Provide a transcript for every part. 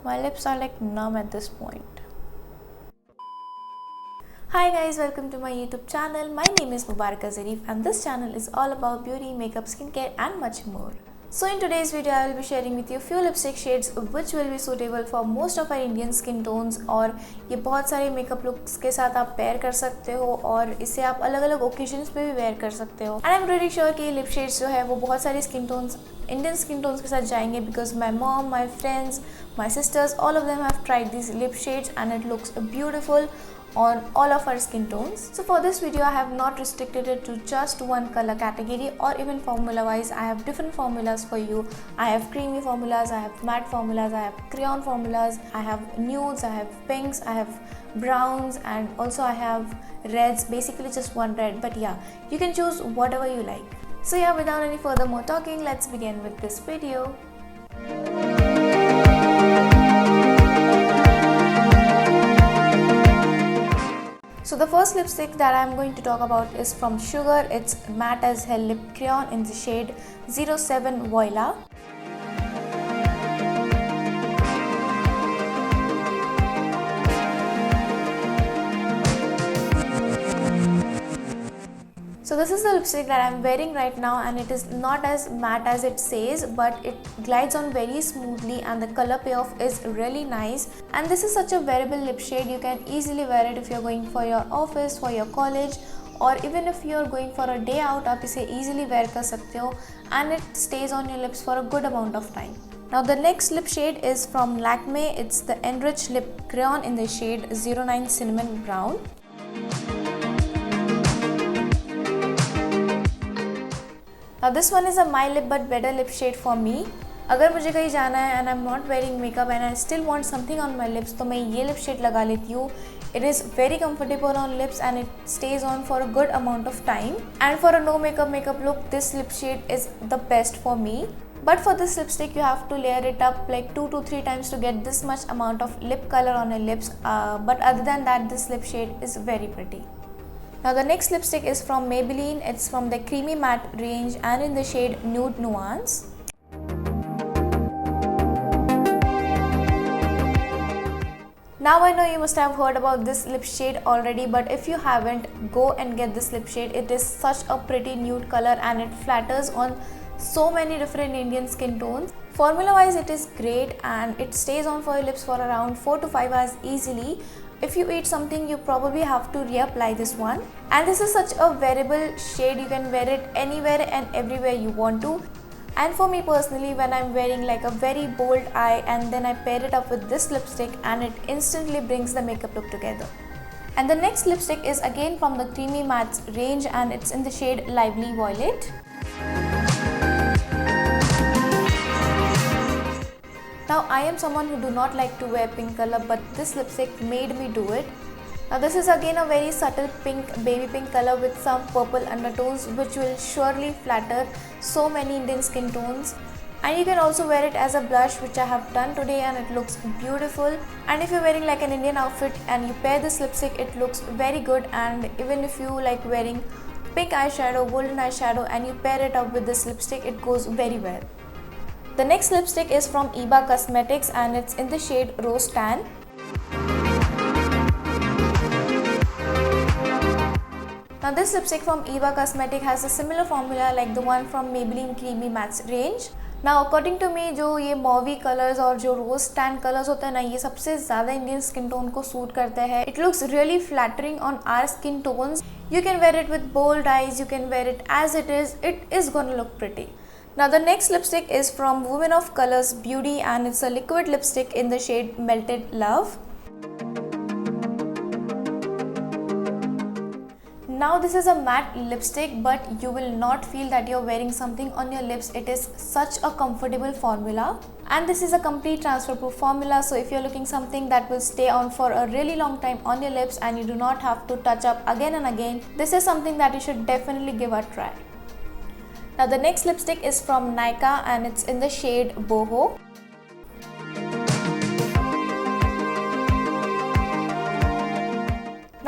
My lips are like numb at this point. Hi guys, welcome to my YouTube channel. My name is Mubaraka Zarif and this channel is all about beauty, makeup, skincare and much more. So in today's video, I will be sharing with you few lipstick shades which will be suitable for most of our Indian skin tones और ये बहुत सारे makeup looks के साथ आप pair कर सकते हो और इसे आप अलग अलग ओकेजन्स पे भी वेयर कर सकते हो. And I am very sure कि ये लिप शेड्स जो है वो बहुत सारी skin tones Indian skin tones के साथ जाएंगे because my mom, my friends, my sisters, all of them have tried this lip shades and it looks beautiful on all of our skin tones. So for this video I have not restricted it to just one color category or even formula wise. I have different formulas for you. I have creamy formulas, I have matte formulas, I have crayon formulas, I have nudes, I have pinks, I have browns and also I have reds, basically just one red, but yeah, you can choose whatever you like. So yeah, without any further more talking, let's begin with this video. So the first lipstick that I am going to talk about is from Sugar. It's Matte as Hell Lip Crayon in the shade 07 Voila. So this is the lipstick that I am wearing right now and it is not as matte as it says, but it glides on very smoothly and the color payoff is really nice. And this is such a wearable lip shade. You can easily wear it if you are going for your office, for your college, or even if you are going for a day out, आप इसे easily wear कर सकते हो and it stays on your lips for a good amount of time. Now the next lip shade is from Lakme. It's the Enrich Lip Crayon in the shade 09 Cinnamon Brown. Now this one is a my lip but better lip shade for me. अगर मुझे कहीं जाना है and I'm not wearing makeup and I still want something on my lips तो मैं ये lip shade लगा लेती हूँ. It is very comfortable on lips and it stays on for a good amount of time. And for a no makeup look, this lip shade is the best for me. But for this lipstick you have to layer it up like 2 to 3 times to get this much amount of lip color on your lips. But other than that, this lip shade is very pretty. Now the next lipstick is from Maybelline. It's from the Creamy Matte range and in the shade Nude Nuance. Now I know you must have heard about this lip shade already, but if you haven't, go and get this lip shade. It is such a pretty nude color and it flatters on so many different Indian skin tones. Formula wise it is great and it stays on for your lips for around 4 to 5 hours easily. If you eat something, you probably have to reapply this one. And this is such a wearable shade. You can wear it anywhere and everywhere you want to. And for me personally, when I'm wearing like a very bold eye and then I pair it up with this lipstick and it instantly brings the makeup look together. And the next lipstick is again from the Creamy Matte range and it's in the shade Lively Violet. Now I am someone who do not like to wear pink color, but this lipstick made me do it. Now this is again a very subtle pink, baby pink color with some purple undertones which will surely flatter so many Indian skin tones. And you can also wear it as a blush, which I have done today and it looks beautiful. And if you're wearing like an Indian outfit and you pair this lipstick, it looks very good. And even if you like wearing pink eyeshadow, golden eyeshadow and you pair it up with this lipstick, it goes very well. The next lipstick is from Iba Cosmetics and it's in the shade Rose Tan. Now this lipstick from Iba Cosmetics has a similar formula like the one from Maybelline Creamy Matte range. Now according to me, जो ये mauve colors और जो rose tan colors होते हैं ना, ये सबसे ज़्यादा Indian skin tone को suit करते हैं. It looks really flattering on our skin tones. You can wear it with bold eyes, you can wear it as it is gonna look pretty. Now the next lipstick is from Women of Colors Beauty and it's a liquid lipstick in the shade Melted Love. Now this is a matte lipstick, but you will not feel that you're wearing something on your lips. It is such a comfortable formula and this is a complete transfer proof formula. So if you're looking something that will stay on for a really long time on your lips and you do not have to touch up again and again, this is something that you should definitely give a try. Now the next lipstick is from Nykaa and it's in the shade Boho.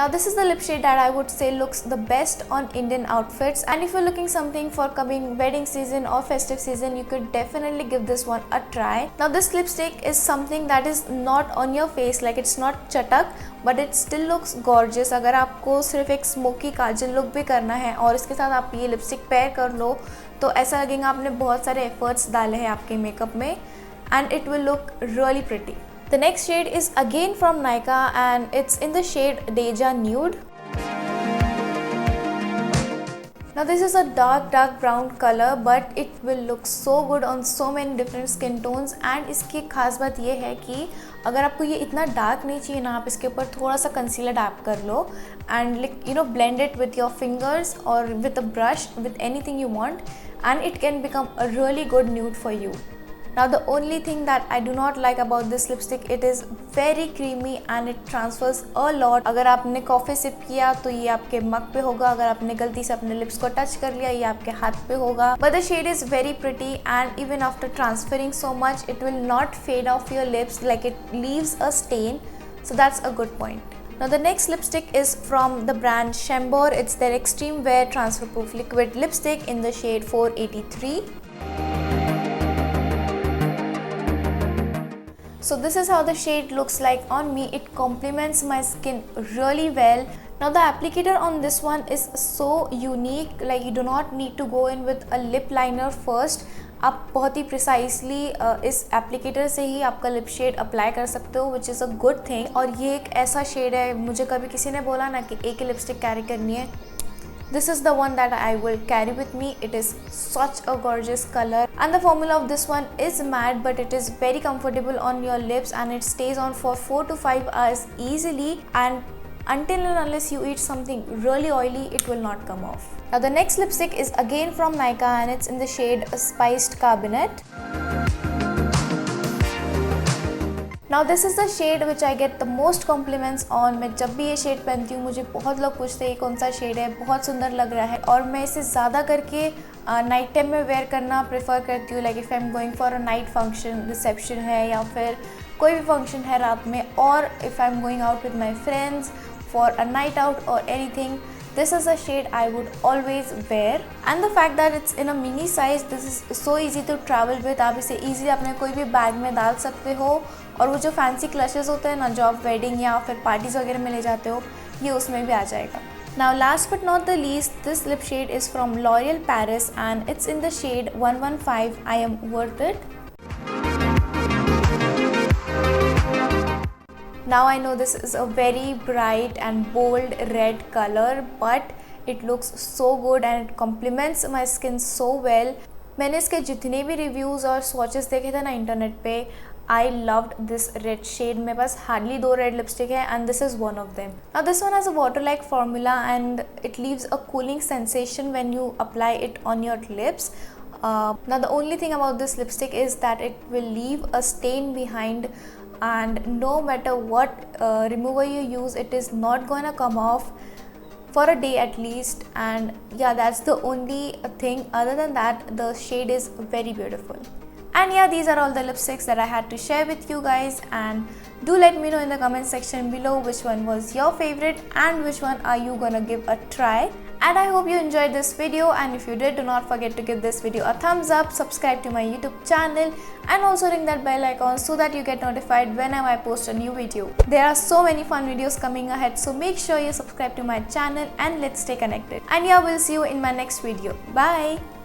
Now this is the lip shade that I would say looks the best on Indian outfits, and if you're looking something for coming wedding season or festive season, you could definitely give this one a try. Now this lipstick is something that is not on your face, like it's not chatak, but it still looks gorgeous. अगर आपको सिर्फ एक smoky काजल look भी करना है और इसके साथ आप ये लिपस्टिक पेयर कर लो तो ऐसा लगेगा आपने बहुत सारे एफर्ट्स डाले हैं आपके मेकअप में, and it will look really pretty. The next shade is again from Nykaa and it's in the shade Deja Nude. Now this is a dark brown color but it will look so good on so many different skin tones, and इसकी खास बात ये है कि अगर आपको ये इतना डार्क नहीं चाहिए ना, आप इसके ऊपर थोड़ा सा कंसीलर डैप कर लो and blend it with your fingers or with a brush, with anything you want, and it can become a really good nude for you. Now the only thing that I do not like about this lipstick, it is very creamy and it transfers a lot. अगर आपने coffee SIP किया तो ये आपके मग पे होगा, अगर आपने गलती से अपने लिप्स को टच कर लिया ये आपके हाथ पे होगा. But the shade is very pretty and even after transferring so much, it will not fade off your lips, like it leaves a stain. So that's a good point. Now the next lipstick is from the brand Shembor. It's their Extreme Wear Transfer Proof Liquid Lipstick in the shade 483. So this is how the shade looks like on me. It complements my skin really well. Now the applicator on this one is so unique, like you do not need to go in with a lip liner first. आप बहुत ही precisely इस applicator से ही आपका lip shade apply कर सकते हो, which is a good thing. और ये एक ऐसा शेड है, मुझे कभी किसी ने बोला ना कि एक ही लिपस्टिक कैरी करनी है, this is the one that I will carry with me. It is such a gorgeous color and the formula of this one is matte, but it is very comfortable on your lips and it stays on for 4 to 5 hours easily, and until and unless you eat something really oily, it will not come off. Now the next lipstick is again from Nykaa and it's in the shade Spiced Carbonate. Now this is the shade which I get the most compliments on. मैं जब भी ये shade पहनती हूँ मुझे बहुत लोग पूछते हैं कौन सा शेड है, बहुत सुंदर लग रहा है, और मैं इसे ज़्यादा करके नाइट टाइम में वेयर करना प्रेफर करती हूँ. Like if I am going for a night function, reception है या फिर कोई भी फंक्शन है रात में, और if I am going out with my friends for a night out or anything, this is a shade I would always wear. And the fact that it's in a mini size, this is so easy to travel with. आप इसे easily अपने कोई भी bag में डाल सकते हो, और वो जो फैंसी क्लचेस होते हैं ना जो आप वेडिंग या फिर पार्टीज वगैरह में ले जाते हो, ये उसमें भी आ जाएगा. Now last but not the least, this lip shade is from L'Oreal Paris and it's in the shade 115. I am worth it. Now I know this is a very bright and bold red color, but it looks so good and it complements my skin so well. मैंने इसके जितने भी reviews और swatches देखे थे ना internet पे, I loved this red shade. मेरे पास हार्डली 2 रेड लिपस्टिक है and this is one of them. Now this one has a water-like formula and it leaves a cooling sensation when you apply it on your lips. Now the only thing about this lipstick is that it will leave a stain behind, and no matter what remover you use, it is not gonna come off for a day at least. And yeah, that's the only thing. Other than that, the shade is very beautiful. And yeah, these are all the lipsticks that I had to share with you guys, and do let me know in the comment section below which one was your favorite and which one are you gonna give a try. And I hope you enjoyed this video, and if you did, do not forget to give this video a thumbs up, subscribe to my YouTube channel, and also ring that bell icon so that you get notified whenever I post a new video. There are so many fun videos coming ahead, so make sure you subscribe to my channel and let's stay connected. And yeah, we'll see you in my next video. Bye!